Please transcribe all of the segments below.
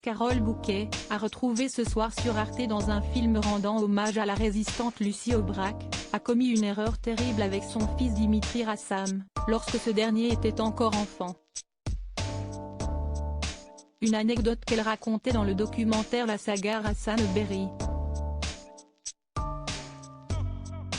Carole Bouquet, à retrouver ce soir sur Arte dans un film rendant hommage à la résistante Lucie Aubrac, a commis une erreur terrible avec son fils Dimitri Rassam, lorsque ce dernier était encore enfant. Une anecdote qu'elle racontait dans le documentaire La saga Rassam-Berry.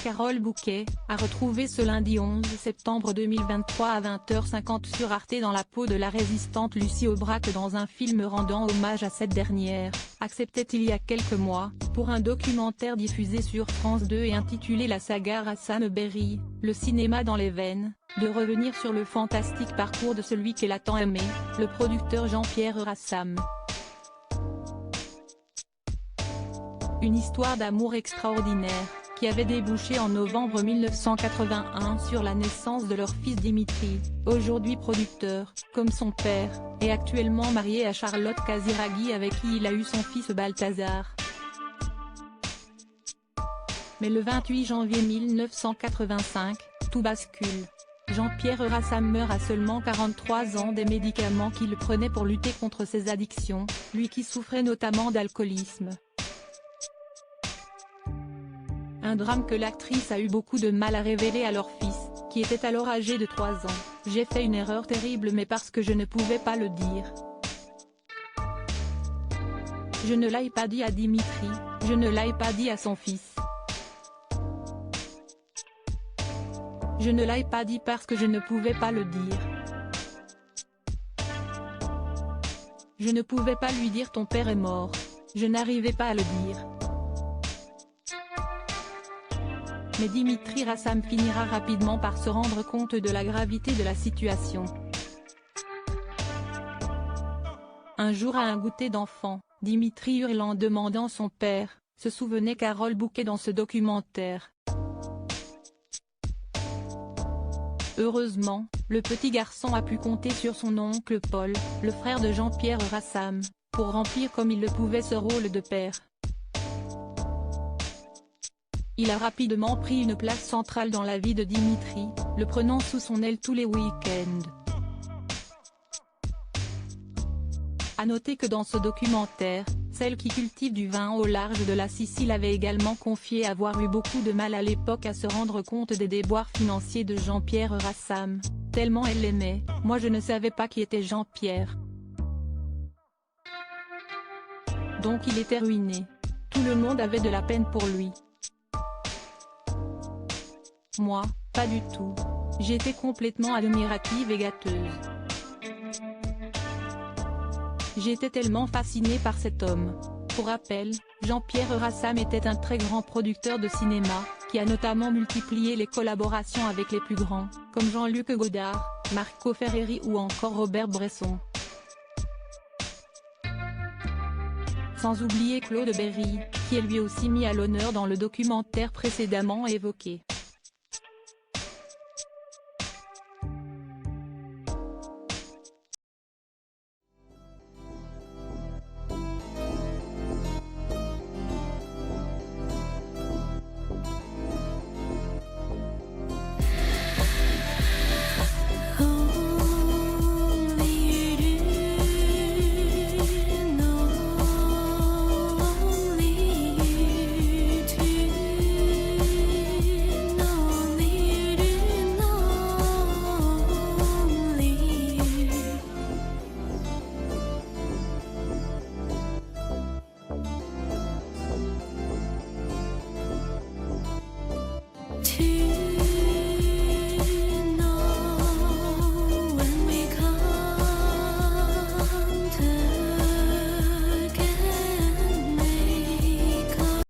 Carole Bouquet, à retrouver ce lundi 11 septembre 2023 à 20h50 sur Arte dans la peau de la résistante Lucie Aubrac dans un film rendant hommage à cette dernière, acceptait il y a quelques mois, pour un documentaire diffusé sur France 2 et intitulé La saga Rassam-Berry, le cinéma dans les veines, de revenir sur le fantastique parcours de celui qu'elle a tant aimé, le producteur Jean-Pierre Rassam. Une histoire d'amour extraordinaire, qui avait débouché en novembre 1981 sur la naissance de leur fils Dimitri, aujourd'hui producteur, comme son père, et actuellement marié à Charlotte Casiraghi avec qui il a eu son fils Balthazar. Mais le 28 janvier 1985, tout bascule. Jean-Pierre Rassam meurt à seulement 43 ans des médicaments qu'il prenait pour lutter contre ses addictions, lui qui souffrait notamment d'alcoolisme. Un drame que l'actrice a eu beaucoup de mal à révéler à leur fils, qui était alors âgé de 3 ans. « J'ai fait une erreur terrible mais parce que je ne pouvais pas le dire. Je ne l'ai pas dit à Dimitri, je ne l'ai pas dit à son fils. Je ne l'ai pas dit parce que je ne pouvais pas le dire. Je ne pouvais pas lui dire ton père est mort. Je n'arrivais pas à le dire. » Mais Dimitri Rassam finira rapidement par se rendre compte de la gravité de la situation. Un jour à un goûter d'enfants, Dimitri hurle en demandant son père, se souvenait Carole Bouquet dans ce documentaire. Heureusement, le petit garçon a pu compter sur son oncle Paul, le frère de Jean-Pierre Rassam, pour remplir comme il le pouvait ce rôle de père. Il a rapidement pris une place centrale dans la vie de Dimitri, le prenant sous son aile tous les week-ends. À noter que dans ce documentaire, celle qui cultive du vin au large de la Sicile avait également confié avoir eu beaucoup de mal à l'époque à se rendre compte des déboires financiers de Jean-Pierre Rassam, tellement elle l'aimait. « Moi je ne savais pas qui était Jean-Pierre. Donc il était ruiné. Tout le monde avait de la peine pour lui. Moi, pas du tout. J'étais complètement admirative et gâteuse. J'étais tellement fascinée par cet homme. » Pour rappel, Jean-Pierre Rassam était un très grand producteur de cinéma, qui a notamment multiplié les collaborations avec les plus grands, comme Jean-Luc Godard, Marco Ferreri ou encore Robert Bresson. Sans oublier Claude Berry, qui est lui aussi mis à l'honneur dans le documentaire précédemment évoqué.